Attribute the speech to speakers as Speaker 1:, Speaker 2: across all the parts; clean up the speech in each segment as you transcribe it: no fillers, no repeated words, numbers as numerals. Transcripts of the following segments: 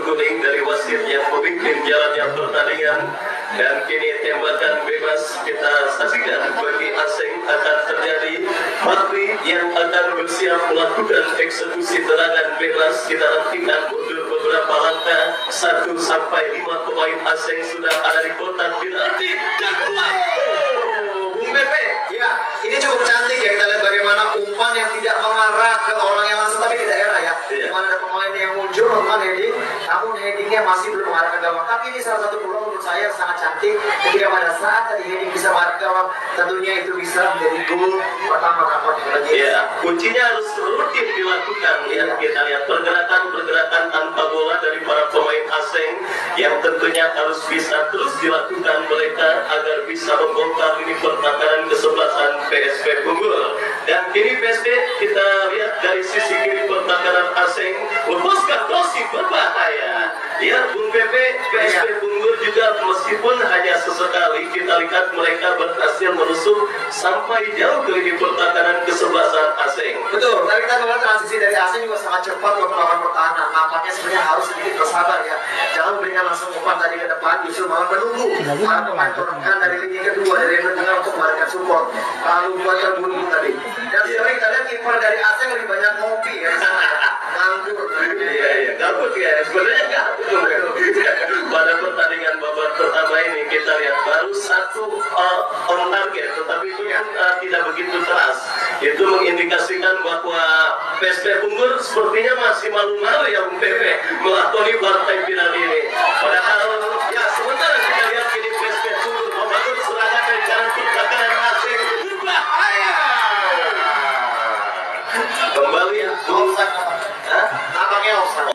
Speaker 1: kuning dari wasit yang memimpin jalannya pertandingan. Dan kini tembakan bebas kita saksikan bagi asing akan terjadi. Patri yang akan bersiap melakukan eksekusi tendangan bebas. Kita nantikan mundur beberapa langkah. 1 sampai 5 pemain asing sudah ada di kotak penalti dan keluar. Bung Pepe,
Speaker 2: ya ini cukup cantik ya, kita lihat bagaimana umpan yang tidak mengarah ke orang yang langsung tapi di daerah ya. Dimana ada pemain yang muncul melakukan heading, namun headingnya masih belum mengarah ke gawang. Tapi ini salah satu peluang menurut saya sangat cantik ketika pada saat tadi heading bisa mengarah ke gawang, tentunya itu bisa menjadi gol pertama dapat lagi.
Speaker 1: Ya, kuncinya harus rutin dilakukan ya. Kita lihat pergerakan tanpa bola dari para pemain asing yang tentunya harus bisa terus dilakukan mereka agar bisa membongkar ini pertahanan kesebelasan PSP Unggul. Dan kini PSP kita lihat dari sisi kiri pertahanan asing lepaskan crossing berbahaya. Ya, Bung Pepe, PSP Unggul juga meskipun hanya sesekali kita lihat mereka berhasil menusuk sampai jauh ke lini pertahanan kesebelasan asing.
Speaker 2: Betul, tadi kita melihat transisi dari asing juga sangat cepat untuk melakukan pertahanan. Nampaknya sebenarnya harus sedikit bersabar ya. Jangan berikan langsung umpan tadi ke depan, justru malah menunggu para pemain turunkan dari lini kedua dari lini tengah untuk memberikan support. Lalu buat terbunyi tadi. Dan sekarang kita lihat kiper dari asing lebih banyak ngopi ya di sana. Nganggur.
Speaker 1: Iya, gabut ya. Sebenarnya gabut. Pada pertandingan babak pertama ini kita lihat baru 1 on target, tetapi itu yang tidak begitu keras. Itu mengindikasikan bahwa PSP Unggul sepertinya masih malu-malu ya Bung Pepe melakoni partai final ini. Padahal ya sementara kita lihat kini PSP Unggul membangun serangan dari kanan pertahanan asing berbahaya. Kembali
Speaker 2: Offside. Nampaknya offside.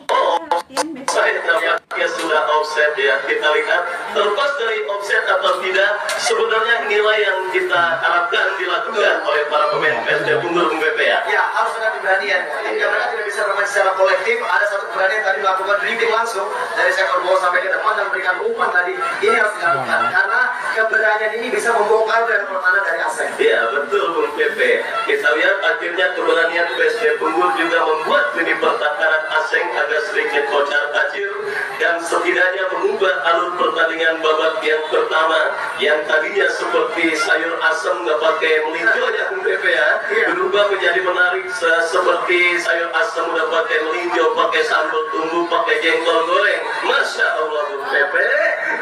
Speaker 1: Nampaknya sudah offset ya. Kita lihat terlepas dari offset atau tidak, sebenarnya inilah yang kita harapkan dilakukan oleh para pemain PSP Unggul Bung Pepe ya.
Speaker 2: Ya, harus ada keberanian. Jika mereka tidak bisa bermain secara kolektif, ada satu keberanian tadi melakukan dribbling langsung dari sektor bawah sampai ke depan dan memberikan umpan tadi. Ini harus dilakukan karena keberanian ini bisa membongkar dari pertahanan dari asing.
Speaker 1: Iya betul Bung Pepe. Kita lihat akhirnya keberanian PSP Unggul juga membuat lini pertahanan asing agak sedikit kocar kacir dan setidaknya mengubah alur pertandingan babak yang pertama yang tadinya seperti sayur asam nggak pakai melinjo ya Bung Pepe ya, berubah menjadi menarik seperti sayur asam udah pakai melinjo, pakai sambal tunggu, pakai jengkol goreng. Masya Allah Bung Pepe.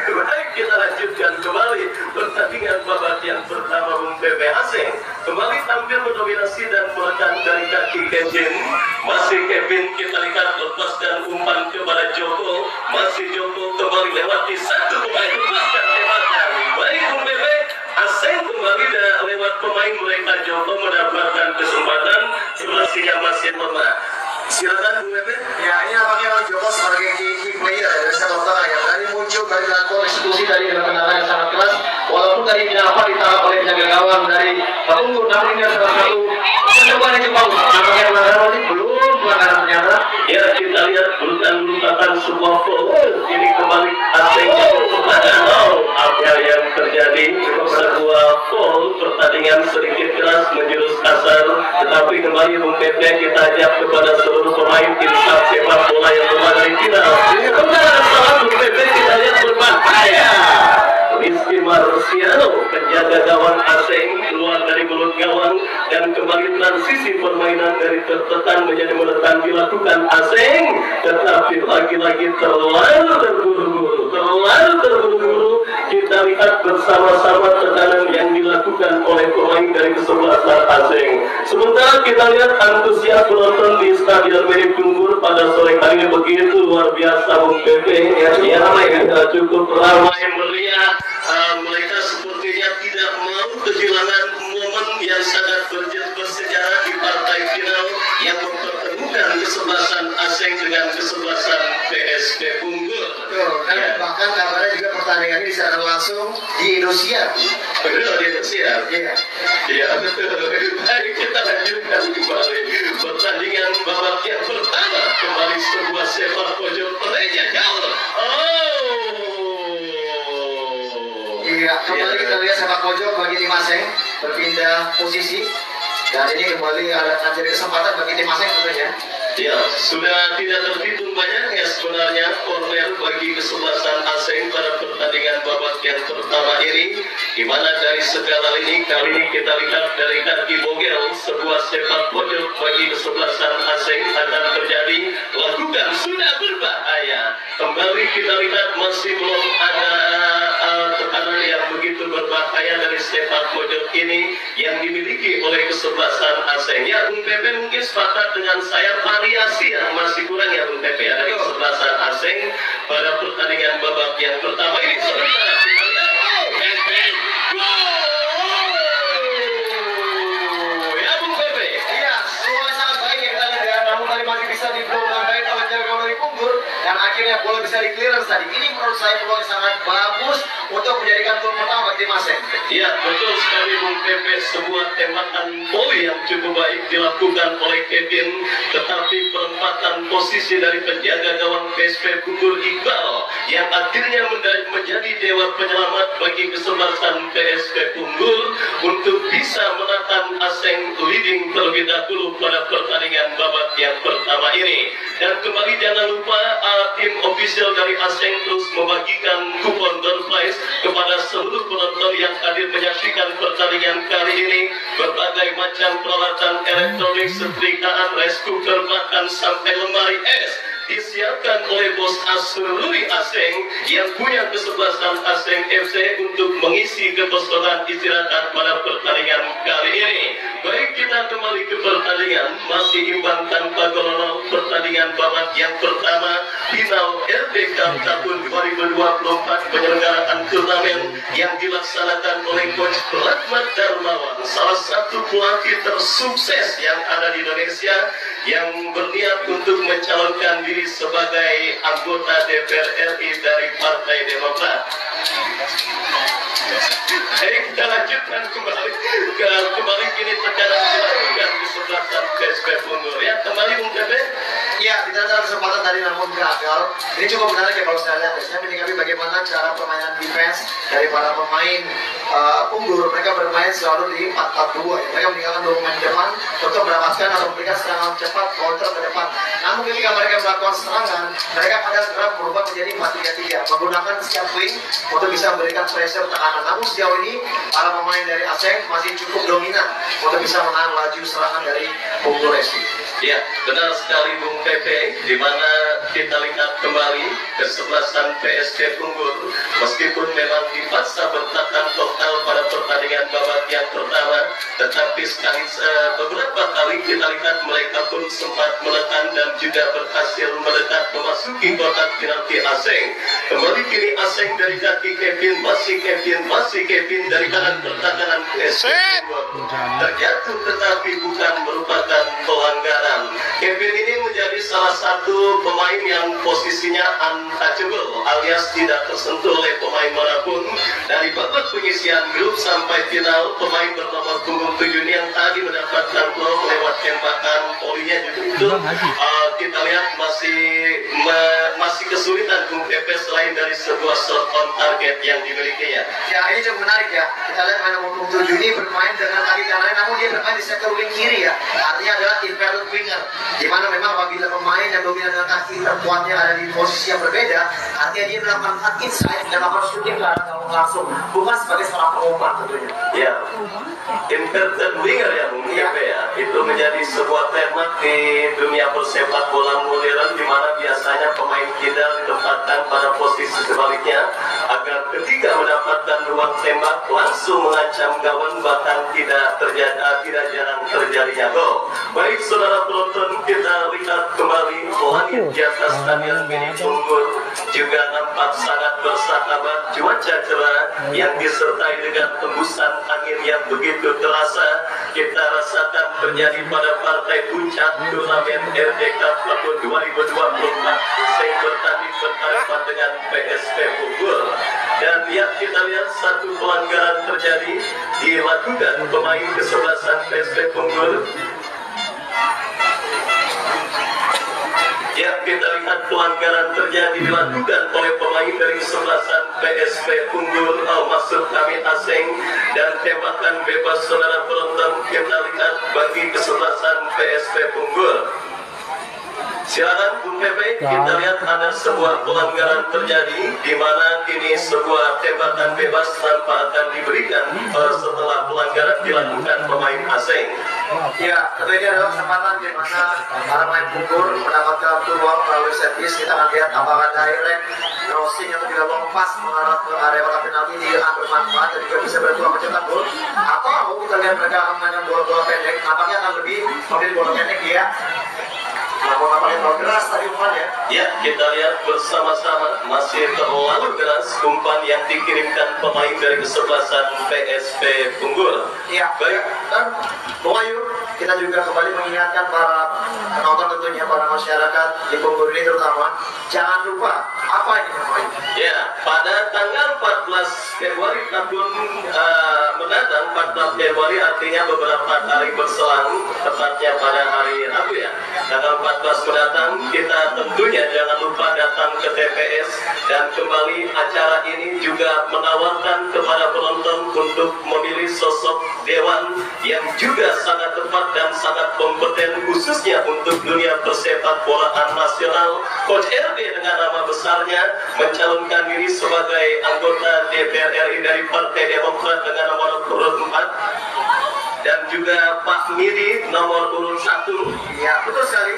Speaker 1: Baik, kita lanjutkan kembali pertandingan babak yang pertama Bung Pepe. Asing kembali tampil mendominasi dan menekan dari kaki Kevin. Masih Kevin kita lihat lepaskan umpan kepada Joko. Masih Joko kembali lewati satu pemain, lepaskan tembakan. Baik Bung Pepe, asing kembali lewat pemain mereka. Joko mendapatkan kesempatan, situasinya masih lemah. Silakan Bung Pepe.
Speaker 2: Ya, ini nampaknya Joko sebagai key player dari sektor tengah yang tadi muncul dari lakukan eksekusi tadi dengan tendangan yang sangat keras. Walaupun tadi tidak dapat ditangkap oleh penjaga gawang dari Unggul, namun ini adalah satu percobaan yang cepat. Nampaknya pelanggaran wasit belum pelanggaran ternyata.
Speaker 1: Ya kita lihat merupakan sebuah foul. Ini kembali asing apa yang terjadi, sebuah foul, pertandingan sedikit keras menjurus kasar, tetapi kembali Bung Pepe kita ajak kepada seluruh pemain insaf sepak bola yang keluar dari final. Kemudian ada salah Bung Pepe kita lihat berbahaya. Rizky Marciano penjaga gawang asing keluar dari mulut gawang dan kembali transisi permainan dari tertekan menjadi menekan dilakukan asing, tetapi lagi-lagi terlalu terburu-buru kita lihat bersama-sama tekanan yang dilakukan oleh pemain dari kesebelasan asing. Sementara kita lihat antusias penonton di Stadion Milik Unggul pada sore hari ini begitu luar biasa Bung Pepe ya, cukup ramai meriah. Mereka sepertinya tidak mau kehilangan momen yang sangat bersejarah di partai final yang mempertemukan kesebelasan asing dengan kesebelasan PSP Unggul.
Speaker 2: Kan bahkan kabarnya juga pertandingan ini bisa langsung di Indonesia.
Speaker 1: Betul, di Indonesia.
Speaker 2: Iya.
Speaker 1: Iya, betul. Baik, kita lanjutkan kembali pertandingan babak yang pertama. Kembali sebuah sepak pojok Reja Gaul.
Speaker 2: Iya, kembali kita lihat sepak pojok bagi tim asing berpindah posisi dan ini kembali ada kesempatan bagi tim asing tentunya.
Speaker 1: Ya, sudah tidak terhitung banyak ya sebenarnya corner bagi kesebelasan Aseng pada pertandingan babak yang pertama ini, di mana dari segala lini kali ini kita lihat dari kaki Bogel sebuah sepak pojok bagi kesebelasan Aseng akan terjadi, lakukan sudah berbahaya. Kembali kita lihat masih belum ada tekanan yang begitu berbahaya dari sepak pojok ini yang dimiliki oleh kesebelasan Aseng. Ya, Bung Pepe mungkin sepakat dengan saya, variasi yang masih kurang ya Bung Pepe ya, dari kesebelasan Aseng pada pertandingan babak yang pertama ini. Sementara kita lihat, Pepe, gol! Ya Bung Pepe.
Speaker 2: Iya, semua sangat baik ya kita lihat ya. Namun tadi masih bisa di-block dengan baik oleh jaga dari Punggur dan akhirnya bola bisa di-clearance tadi. Ini menurut saya peluang yang sangat bagus untuk menjadikan gol pertama bagi tim Aseng.
Speaker 1: Ya, betul sekali Bung Pepe, sebuah tembakan volley yang cukup baik dilakukan oleh Kevin, tetapi penempatan posisi dari penjaga gawang PSP Punggur Iqbal yang akhirnya menjadi dewa penyelamat bagi kesebelasan PSP Punggur untuk bisa menahan Aseng leading terlebih dahulu pada pertandingan babak yang pertama ini. Dan kembali jangan lupa tim official dari Aseng terus membagikan kupon door prize kepada seluruh penonton yang hadir menyaksikan pertandingan kali ini. Berbagai macam peralatan elektronik, setrikaan, rice cooker, bahkan sampai lemari es disiapkan oleh bos Asururi Aseng yang punya kesebelasan Aseng FC untuk mengisi kekosongan istirahat pada pertandingan kali ini. Baik, kita kembali ke pertandingan, masih imbang tanpa gol. Pertandingan babak yang pertama final RD Cup tahun 2024 penyelenggaraan turnamen yang dilaksanakan oleh Coach Rahmat Darmawan, salah satu pelatih tersukses yang ada di Indonesia yang berniat untuk mencalonkan diri sebagai anggota DPR RI dari Partai Demokrat. Kita lanjutkan kembali kini terkadang dilakukan di sebelah PSP Punggur ya. Kembali Bung Pepe.
Speaker 2: Ya, kita ada kesempatan tadi namun gagal. Ini cukup menarik ya kalau saya lihat. Saya menikmati bagaimana cara permainan defense dari para pemain Punggur. Mereka bermain selalu di 4-4-2 ya. Mereka meninggalkan 2 pemain depan untuk mendapatkan atau memberikan serangan cepat counter ke depan. Namun ketika mereka melakukan serangan, mereka pada segera berubah menjadi 4-3-3, menggunakan setiap wing untuk bisa memberikan pressure tekanan. Namun sejauh ini para pemain dari Aseng masih cukup dominan untuk bisa menahan laju serangan dari Punggur FC.
Speaker 1: Ya, benar sekali Bung Pepe, di mana kita lihat kembali kesebelasan PSP Punggur meskipun memang dipaksa bertahan total pada pertandingan babak yang pertama, tetapi beberapa kali kita lihat mereka pun sempat menekan dan juga berhasil mendekat memasuki kotak penalti Aseng. Kembali kini Aseng dari kaki Kevin, masih Kevin dari kanan pertahanan PSP Punggur terjatuh tetapi bukan merupakan pelanggaran. Kevin ini menjadi salah satu pemain yang posisinya untouchable alias tidak tersentuh oleh pemain manapun. Dari babak penyisian grup sampai final, pemain bernomor punggung 7 ini yang tadi mendapatkan gol lewat tembakan volinya itu kita lihat masih kesulitan Bung Pepe selain dari sebuah shot on target yang dimilikinya.
Speaker 2: Ya, ini cukup menarik ya. Kita lihat main nomor 7 ini bermain dengan kaki kanan, namun dia bermain di sektor wing kiri ya. Artinya adalah inverted winger, di mana memang apabila pemain yang dominan dengan kaki terkuatnya ada di posisi yang berbeda, artinya dia melakukan inside dan melakukan shooting ke arah gawang langsung, bukan sebagai seorang pengumpan tentunya.
Speaker 1: Ya, inverted winger ya Bung Pepe ya. Itu menjadi sebuah tema di dunia persepak bola modern, di mana biasanya pemain kidal ditempatkan pada posisi sebaliknya agar ketika mendapatkan ruang tembak langsung mengancam gawang, bahkan tidak jarang terjadinya gol. Baik saudara penonton, kita lihat kembali langit di atas stadion Mini Punggur juga nampak sangat bersahabat, cuaca cerah yang disertai dengan tembusan angin yang begitu terasa kita rasakan terjadi pada partai puncak turnamen RD Cup tahun 2024 yang bertanding berhadapan dengan PSP Punggur. Dan yang kita lihat satu pelanggaran terjadi dilakukan pemain kesebelasan PSP Punggur. Ya, kita lihat pelanggaran terjadi dilakukan oleh pemain dari kesebelasan PSP Punggur, maksud kami Aseng, dan tembakan bebas saudara penonton kita lihat bagi kesebelasan PSP Punggur. Silakan Bung Pepe, kita lihat ada sebuah pelanggaran terjadi di mana ini sebuah tembakan bebas tanpa akan diberikan setelah pelanggaran dilakukan pemain asing.
Speaker 2: Ya, tentu ini adalah kesempatan di mana para pemain Bungkur mendapatkan peluang melalui set piece. Kita akan lihat apakah direct crossing atau juga long pass mengarah ke area kotak penalti diambil manfaat dan juga bisa berpeluang mencetak gol, atau kita lihat mereka akan mainkan bola-bola pendek. Nampaknya akan lebih memilih bola pendek ya. Namun nampaknya terlalu keras tadi umpannya.
Speaker 1: Ya, kita lihat bersama-sama masih terlalu keras umpan yang dikirimkan pemain dari kesebelasan PSP Bungkur.
Speaker 2: Iya, baik. Dan Bung Ayu, kita juga kembali mengingatkan para penonton, tentunya para masyarakat di Bungkur ini terutama, jangan lupa apa ini Bung Ayu?
Speaker 1: Ya, pada tanggal 14 Februari tahun mendatang, 14 Februari artinya beberapa hari berselang, tepatnya pada hari Rabu ya. Tanggal 14 mendatang, kita tentunya jangan lupa datang ke TPS dan kembali acara ini juga menawarkan kepada penonton untuk memilih sosok dewan yang juga sangat tepat dan sangat kompeten khususnya untuk dunia persepak bolaan nasional. Coach RD dengan nama besarnya mencalonkan diri sebagai anggota DPR RI dari Partai Demokrat dengan nomor urut 4 dan juga Pak Midi nomor urut 1.
Speaker 2: Ya, betul sekali.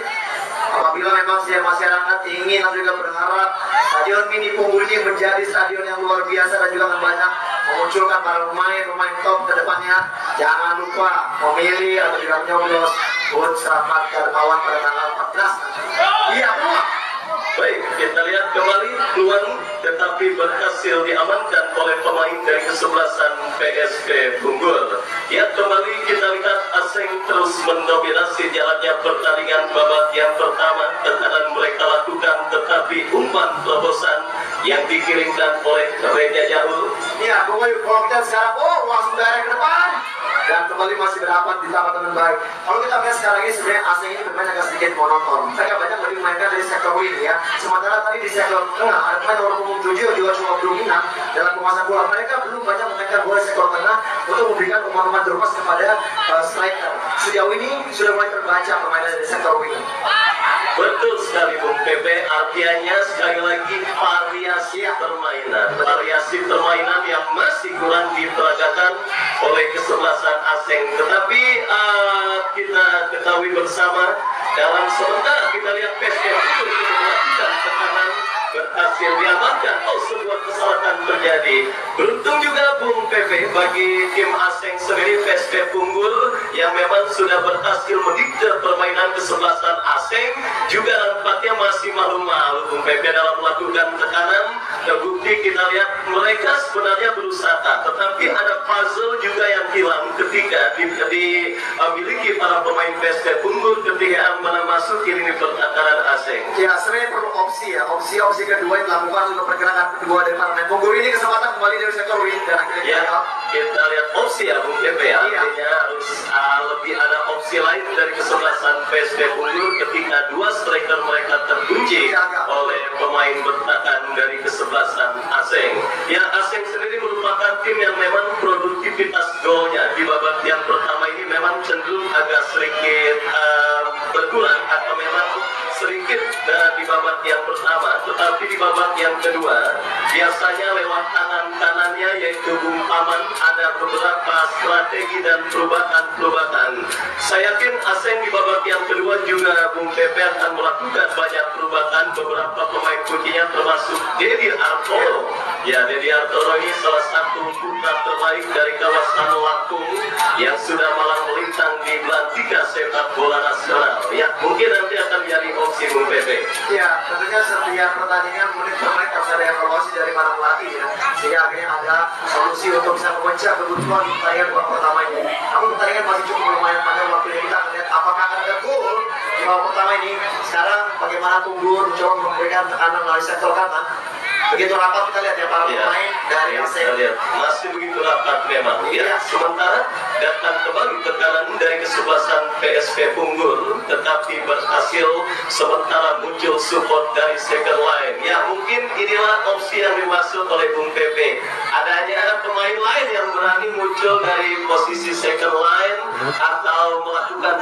Speaker 2: Apabila memang setiap masyarakat ingin dan juga berharap Stadion Mini Bungkur ini menjadi stadion yang luar biasa dan juga akan banyak memunculkan para pemain top ke depannya, jangan lupa memilih atau juga menyoblos Bud Selamat Darmawan pada tanggal 14. Iya, peluang.
Speaker 1: Baik, kita lihat kembali peluang tetapi berhasil diamankan oleh pemain dari kesebelasan PSP Bungkur. Ya, kembali kita lihat asing terus mendominasi jalannya pertandingan babak yang pertama. Tekanan mereka lakukan tetapi umpan terobosan yang dikirimkan oleh Reja Jauh.
Speaker 2: Iya, Bung Ayu, kalau kita sekarang langsung direct ke depan dan kembali masih berdapat ditangkap dengan baik. Kalau kita lihat sekarang ini sebenarnya asing ini bermain agak sedikit monoton. Mereka banyak lebih memainkan dari sektor wing ya. Sementara tadi di sektor tengah ada pemain nomor punggung 7 juga cuma dominan dalam penguasaan bola. Mereka belum banyak memainkan bola di sektor tengah untuk memberikan umpan-umpan terlepas kepada striker. Sejauh ini sudah mulai terbaca permainan dari sektor wing.
Speaker 1: Betul sekali Bung Pepe, artinya sekali lagi variasi permainan yang masih kurang diperagakan oleh kesebelasan asing. Tetapi kita ketahui bersama dalam sementara kita lihat PSP itu melakukan tekanan berhasil diamankan. Sebuah kesalahan terjadi. Beruntung juga Bung Pepe bagi tim asing sendiri PSP Bungkur yang memang sudah berhasil mendikte permainan kesebelasan asing, juga nampaknya masih malu-malu Bung Pepe dalam melakukan tekanan. Terbukti kita lihat mereka sebenarnya berusaha, tetapi ada puzzle juga yang hilang ketika dimiliki para pemain PSP Bungkur ketika memasuki lini pertahanan asing.
Speaker 2: Ya, sebenarnya perlu opsi ya. Opsi kedua yang dilakukan untuk pergerakan kedua dari para pemain Bungkur ini, kesempatan kembali dari sektor wing dan akhirnya
Speaker 1: ya, kita lihat opsi ya Bung Pepe ya. Artinya harus lebih ada opsi lain dari kesebelasan PSP Bungkur ketika dua striker mereka terkunci oleh pemain bertahan dari kesebelasan asing. Ya, asing sendiri merupakan tim yang memang produktivitas golnya di babak yang pertama ini memang cenderung agak sedikit berkurang atau memang sedikit di babak yang pertama, tetapi di babak yang kedua biasanya lewat tangan kanannya yaitu Bung Paman ada beberapa strategi dan perubahan. Saya yakin asing di babak yang kedua juga Bung Pepe akan melakukan banyak perubahan. Beberapa pemain kuncinya termasuk Dedi Artoro. Ya, Dedi Artoro ini salah satu putra terbaik dari kawasan Lampung yang sudah malang melintang di belantika sepak bola nasional. Ya, mungkin nanti akan jadi opsi Bung Pepe.
Speaker 2: Ya, tentunya setiap pertandingan menit per menit harus ada evaluasi dari para pelatih ya, sehingga akhirnya ada solusi untuk bisa memecah kebutuhan pertandingan babak pertama ini. Namun pertandingan masih cukup lumayan panjang waktu yang kita lihat apakah akan ada gol di babak pertama ini. Sekarang bagaimana Bungkur mencoba memberikan tekanan melalui sektor kanan. Begitu rapat kita lihat ya para pemain dari asing.
Speaker 1: Masih begitu rapat memang. Ya, sementara datang kembali tekanan dari kesebelasan PSP Bungkur, tetapi berhasil sementara muncul support dari second line. Ya, mungkin inilah opsi yang dimaksud oleh Bung Pepe. Adanya pemain lain yang berani berani muncul dari posisi second line atau melakukan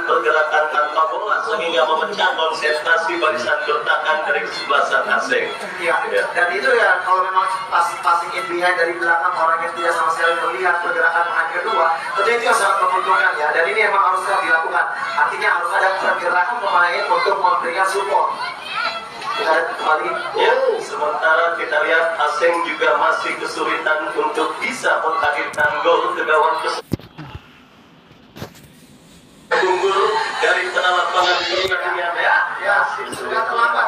Speaker 1: pergerakan tanpa bola sehingga memecah konsentrasi barisan bertahan dari kesebelasan asing.
Speaker 2: Iya. Dan itu ya kalau memang passing in behind dari belakang orang yang tidak sama sekali melihat pergerakan pemain kedua, tentu itu yang sangat menguntungkan ya. Dan ini emang harus dilakukan. Artinya harus ada pergerakan pemain untuk memberikan support. Kita lihat kembali.
Speaker 1: Ya, sementara kita lihat asing juga masih kesulitan untuk bisa menghadirkan gol ke gawang unggul dari tengah lapangan pertandingan
Speaker 2: Ya, sudah terlambat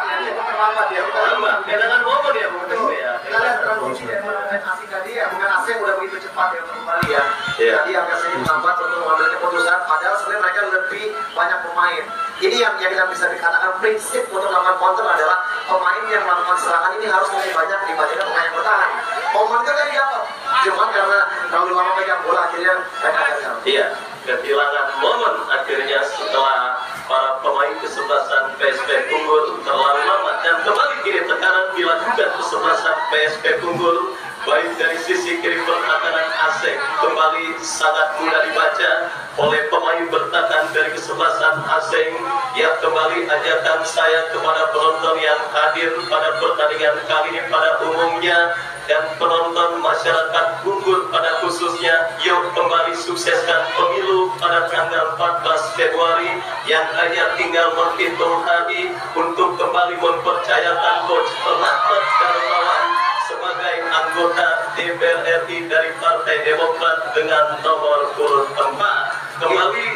Speaker 2: ya,
Speaker 1: terlambat. Kedangan momen ya, bukan ya.
Speaker 2: Kita lihat transisi dari pemain asing tadi ya, bukan asing udah begitu cepat ya untuk kembali ya.
Speaker 1: Iya.
Speaker 2: Tadi agak sedikit lambat untuk mengambil keputusan, padahal sebenarnya mereka lebih banyak pemain. Ini yang kita bisa dikatakan prinsip untuk melakukan counter adalah pemain yang melakukan serangan ini harus lebih banyak dibandingkan pemain yang bertahan. Momen itu tadi dapat, cuman karena terlalu lama pegang bola akhirnya mereka gagal.
Speaker 1: Iya, kehilangan momen akhirnya setelah para pemain kesebelasan PSP Unggul terlalu lama dan kembali kini tekanan dilakukan kesebelasan PSP Unggul baik dari sisi kiri pertahanan asing kembali sangat mudah dibaca oleh pemain bertahan dari kesebelasan asing yang kembali ajakan saya kepada penonton yang hadir pada pertandingan kali ini pada umumnya dan penonton masyarakat Unggul pada khususnya, yuk kembali sukseskan pemilu pada tanggal 14 Februari yang hanya tinggal menghitung hari untuk kembali mempercayakan Coach Rahmat Darmawan sebagai anggota DPR RI dari Partai Demokrat dengan nomor urut 4. Kembali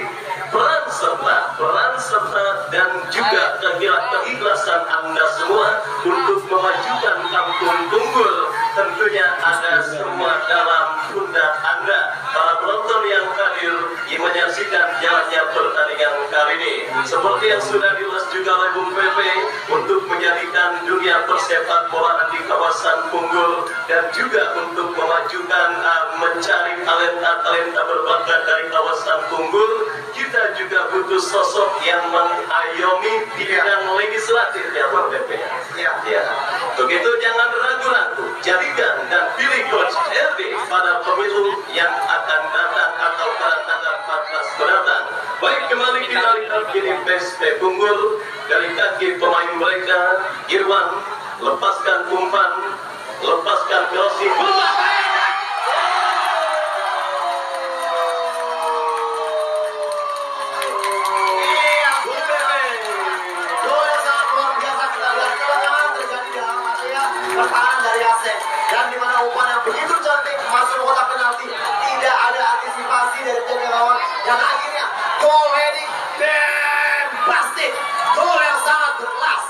Speaker 1: peran serta dan juga keikhlasan Anda semua untuk memajukan kampung Unggul tentunya ada semua dalam pundak Anda. Para penonton yang hadir yang menyaksikan jalannya pertandingan kali ini seperti yang sudah diulas juga oleh Bung Pepe untuk menjadikan dunia persepak bolaan di kawasan Unggul dan juga untuk memajukan mencari talenta berbakat dari kawasan Unggul. Kita juga butuh sosok yang mengayomi di bidang legislatif ya Bung Pepe. Ya. Begitu jangan ragu-ragu, jadikan dan pilih Coach RD pada pemilu yang akan datang atau pada tanggal 14 mendatang. Baik, kembali kita lihat kini PSP Unggul dari kaki pemain mereka, Irwan, lepaskan umpan, lepaskan crossing,
Speaker 2: pertahanan dari Aseng dan di mana umpan yang begitu cantik masuk kotak penalti, tidak ada antisipasi dari penjaga lawan yang akhirnya goal heading dan plastik, gol yang sangat berkelas.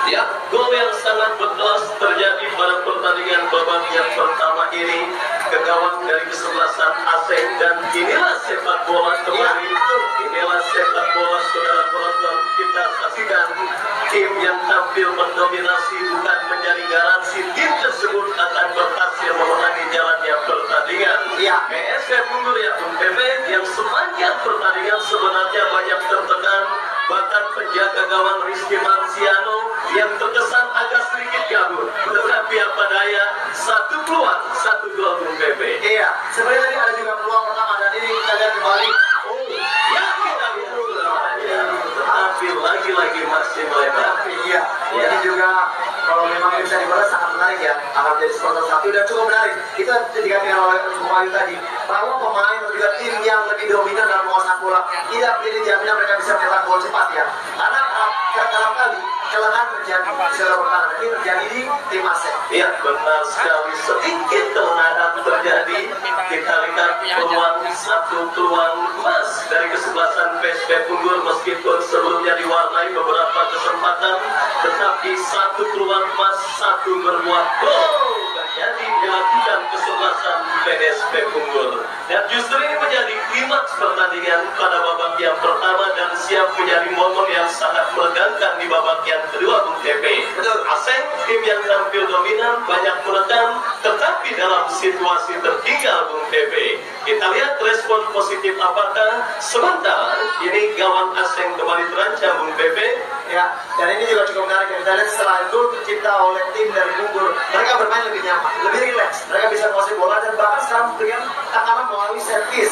Speaker 1: Ya, gol yang sangat berkelas terjadi pada pertandingan babak yang pertama ini ke gawang dari kesebelasan Aseng dan inilah sepak bola kembali. Inilah sepak bola saudara penonton, kita saksikan tim yang tampil mendominasi bukan menjadi garansi tim tersebut akan berhasil memenangi jalannya pertandingan.
Speaker 2: Ya.
Speaker 1: PSP Unggul ya UPB yang sepanjang pertandingan sebenarnya banyak tertekan, bahkan penjaga gawang Rizky Marciano yang terkesan agak sedikit gabur, tetapi apa daya, satu peluang, satu gol UPB.
Speaker 2: Iya, sebenarnya tadi ada juga peluang pertama dan ini kita lihat kembali.
Speaker 1: Ya kita lihat tetapi lagi-lagi masih melebar.
Speaker 2: Iya, ini juga kalau memang bisa dibalas sangat menarik ya, akan menjadi supporter satu dan cukup menarik. Kita dikatakan oleh Sumayu tadi bahwa pemain dan juga tim yang lebih dominan dalam menguasai bola tidak menjadi jaminan mereka bisa mencetak gol cepat ya. Karena dalam kali kelemahan terjadi di seluruh pertahanan ini terjadi di tim Aseng.
Speaker 1: Iya benar sekali, sedikit kelemahan terjadi. Kita lihat satu peluang emas dari kesebelasan PSP Unggul meskipun sebelumnya diwarnai beberapa kesempatan, tetapi satu peluang emas, satu berbuah gol terjadi dilakukan kesebelasan PSP Unggul. Dan justru ini menjadi klimaks pertandingan pada babak yang pertama dan siap menjadi momen yang sangat menegangkan di babak yang kedua Bung TP. Aseng tim yang tampil dominan, banyak menekan, tetapi dalam situasi tertinggal Bung TP. Kita lihat respon positif apakah sementara ini gawang Aseng kembali terancam Bung TP.
Speaker 2: ya. Dan ini juga cukup menarik. Kita lihat setelah gol tercipta oleh tim dari Bungkur, mereka bermain lebih nyaman, lebih rileks. Mereka bisa menguasai bola dan bahkan sekarang memberikan tekanan melalui servis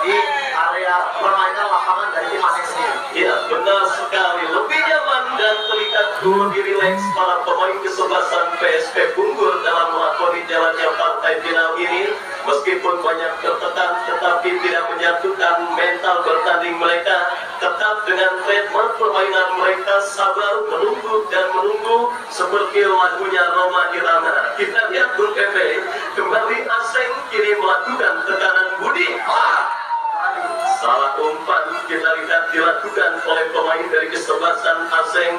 Speaker 2: di area permainan lapangan dari tim Aseng sendiri.
Speaker 1: Ya, benar sekali. Lebih nyaman dan terlihat lebih rileks para pemain kesebelasan PSP Bungkur dalam melakoni jalannya partai final ini. Meskipun banyak tertekan, tetapi tidak menyatukan mental bertanding mereka. Tetap dengan trademark permainan mereka, sabar menunggu dan menunggu seperti lagunya Roma Irama. Kita lihat Bung Pepe kembali Aseng kini melakukan tekanan budi. Salah umpan kita lihat dilakukan oleh pemain dari kesebelasan Aseng.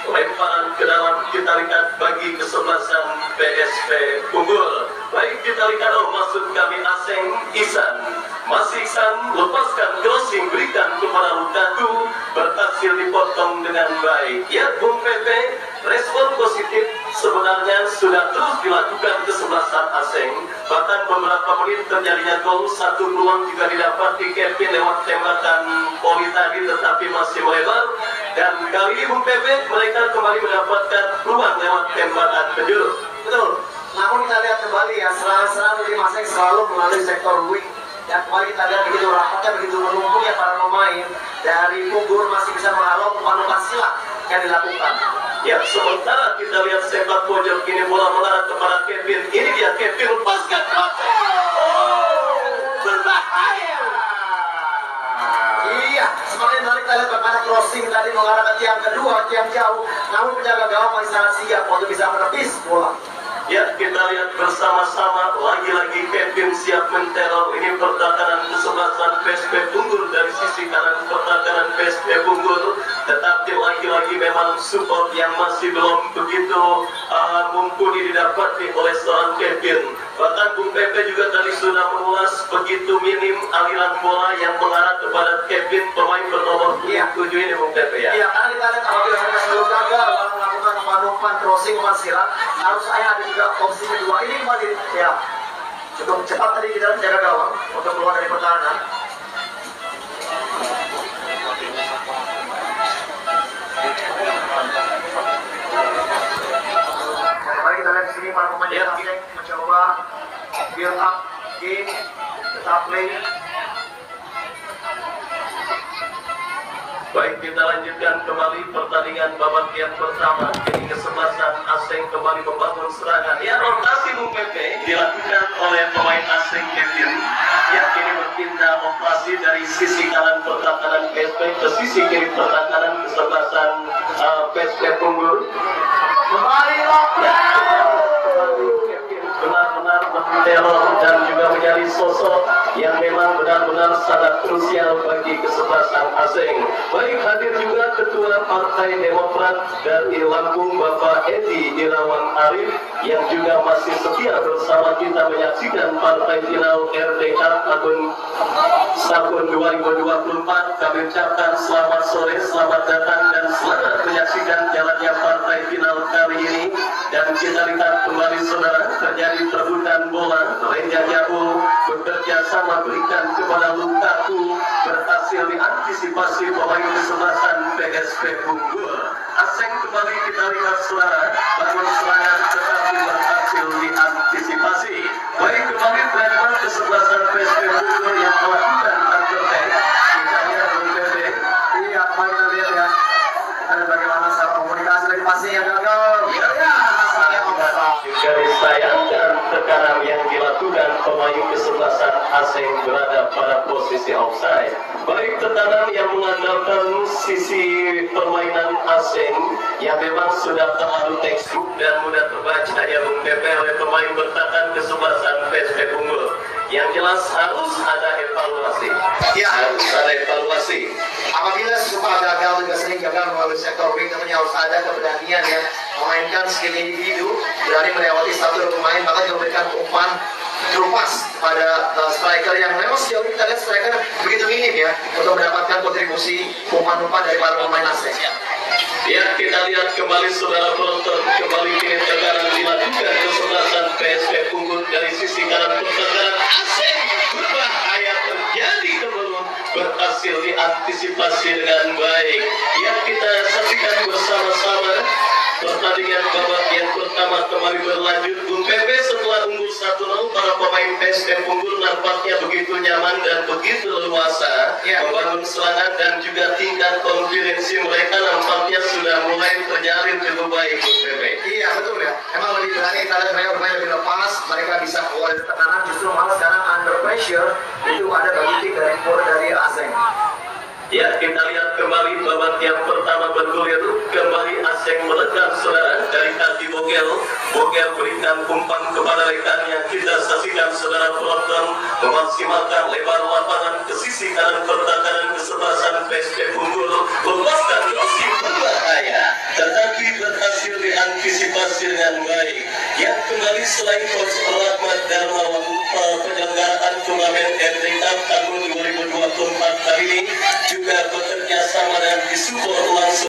Speaker 1: Lemparan ke dalam kita lihat bagi kesebelasan PSP Bungkur. Baik, kita lihat maksud kami Aseng Ihsan. Masih Ihsan lepaskan crossing, berikan kepada Lukaku, berhasil dipotong dengan baik. Ya Bung Pepe, respon positif sebenarnya sudah terus dilakukan kesebelasan Aseng. Bahkan beberapa menit terjadinya gol, satu peluang juga didapati Kevin lewat tembakan Poli tadi, tetapi masih melebar. Dan kali ini Bung Pepe mereka kembali mendapatkan peluang lewat tembakan penjuru.
Speaker 2: Betul. Namun kita lihat kembali ya, serangan-serangan dari Aseng selalu melalui sektor wing. Dan kembali kita lihat begitu rapatnya, begitu menumpuknya para pemain dari Bungkur masih bisa menghalau umpan-umpan silat yang dilakukan.
Speaker 1: Ya, sementara kita lihat sepak pojok ini bola mengarah kepada Kevin. Ini dia Kevin lepaskan.
Speaker 2: Berbahaya. Iya, semakin menarik kita lihat bagaimana crossing tadi mengarah ke tiang kedua, tiang jauh. Namun penjaga gawang masih sangat siap untuk bisa menepis bola.
Speaker 1: Ya, kita lihat bersama-sama lagi-lagi Kevin siap menteror. Ini pertahanan kesebelasan PSP Bungkur dari sisi kanan pertahanan PSP Bungkur. Tetapi lagi-lagi memang support yang masih belum begitu mumpuni didapati oleh seorang Kevin. Bahkan Bung Pepe juga tadi sudah mengulas begitu minim aliran bola yang mengarah kepada Kevin, pemain bernomor 7 ini Bung Pepe ya.
Speaker 2: Iya, karena kita lihat apabila mereka selalu gagal melakukan umpan-umpan crossing, umpan silat, harus ada juga opsi kedua. Ini kembali ya cukup cepat tadi kita menjaga gawang untuk keluar dari pertahanan. Kembali kita lihat di sini para pemain Aseng mencoba build up game, tetap play.
Speaker 1: Baik, kita lanjutkan kembali pertandingan babak yang pertama. Ini kesebelasan Aseng kembali membangun serangan. Ya, rotasi Bung Pepe dilakukan oleh pemain Aseng Kevin yang kini berpindah operasi dari sisi kanan pertahanan PSP ke sisi kiri pertahanan kesebelasan PSP Bungkur.
Speaker 2: Kembali lockdown.
Speaker 1: Kevin benar-benar menteror dan juga menjadi sosok yang memang benar-benar sangat krusial bagi kesebelasan Aseng. Baik, hadir juga Ketua Partai Demokrat dari Lampung Bapak Edi Irawan Arif yang juga masih setia bersama kita menyaksikan partai final RDA tahun 2024. Kami ucapkan selamat sore, selamat datang dan selamat menyaksikan jalannya partai final kali ini. Dan kita lihat kembali saudara, terjadi perebutan bola. Reja Jauh bekerja sama berikan kepada Lukaku, berhasil diantisipasi pemain kesebelasan PSP Bungkur. Aseng kembali kita lihat saudara, bangun serangan tetapi berhasil diantisipasi. Baik, kembali trademark kesebelasan PSP Bungkur yang melakukan counter attack. Kita lihat Bung Pepe.
Speaker 2: Iya, kembali kita lihat ya. Ada bagaimana saat komunikasi dari passing yang gagal. Ya, masalahnya
Speaker 1: juga disayangkan tekanan yang dilakukan pemain kesebelasan Aseng berada pada posisi offside. Baik, tekanan yang mengandalkan sisi permainan Aseng yang memang sudah terlalu textbook dan mudah terbaca ya Bung Pepe oleh pemain bertahan kesebelasan PSP Bungkur. Yang jelas harus ada evaluasi.
Speaker 2: Ya,
Speaker 1: harus ada evaluasi.
Speaker 2: apabila suka gagal juga sering gagal melalui sektor wing, tentunya harus ada keberanian ya memainkan skill individu, berani melewati satu pemain, bahkan juga memberikan umpan terupas pada striker yang memang sejauh ini kita lihat striker begitu minim ya untuk mendapatkan kontribusi umpan-umpan dari para pemain Aseng.
Speaker 1: Ya, kita lihat kembali saudara penonton, kembali kini tekanan dilakukan kesebelasan PSP Bungkur dari sisi kanan pertahanan Aseng berbahaya. terjadi kemelut berhasil diantisipasi dengan baik. Yang kita saksikan bersama-sama pertandingan babak yang pertama kembali berlanjut. Bung Pepe setelah unggul 1-0, para pemain PSM Unggul nampaknya begitu nyaman dan begitu leluasa membangun serangan, dan juga tingkat konfidensi mereka nampaknya sudah mulai terjalin cukup baik, Bung Pepe.
Speaker 2: Iya betul ya, emang lebih berani, kita lihat mereka bermain lebih lepas, mereka bisa keluar dari tekanan. Justru malah sekarang under pressure itu ada bagi dari Aseng.
Speaker 1: Ya, kita lihat kembali babak yang pertama bergulir, kembali Aseng menekan saudara dari kaki Bogel. Bogel berikan umpan kepada rekannya. Kita saksikan saudara penonton memaksimalkan lebar lapangan ke sisi kanan pertahanan kesebelasan PSM Unggul, melepaskan crossing berbahaya, tetapi berhasil diantisipasi dengan baik. Yang kembali selain Coach Rahmat Darmawan, penyelenggaraan turnamen RD Cup tahun 2024 kali ini juga bekerja sama dan disupport langsung